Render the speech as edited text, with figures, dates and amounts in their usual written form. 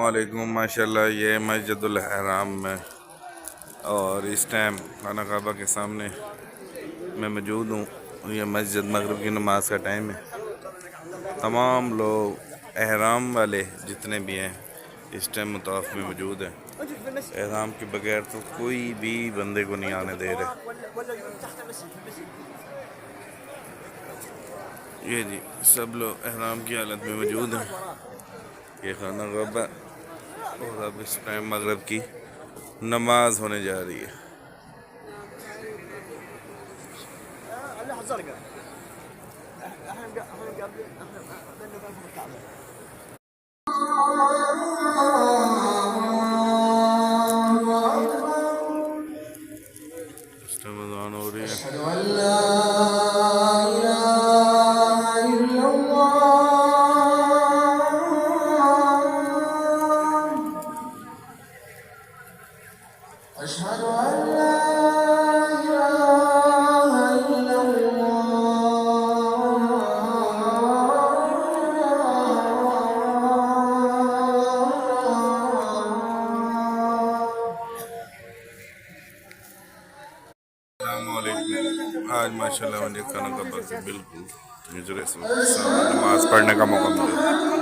वालेकुम माशाल्लाह। ये मस्जिदुल हराम में और इस टाइम खाना काबा के सामने मैं मौजूद हूँ। ये मस्जिद मगरिब की नमाज का टाइम है। तमाम लोग एहराम वाले जितने भी हैं इस टाइम मुताफ में मौजूद हैं। एहराम के बगैर तो कोई भी बंदे को नहीं आने दे रहे। ये जी सब लोग एहराम की हालत में मौजूद हैं। ये खाना काबा और अब इस टाइम मगरिब की नमाज होने जा रही है। इस टाइम अज़ान हो रही है। आज माशाल्लाह मुझे खाना का बिल्कुल नमाज पढ़ने का मौका मिला।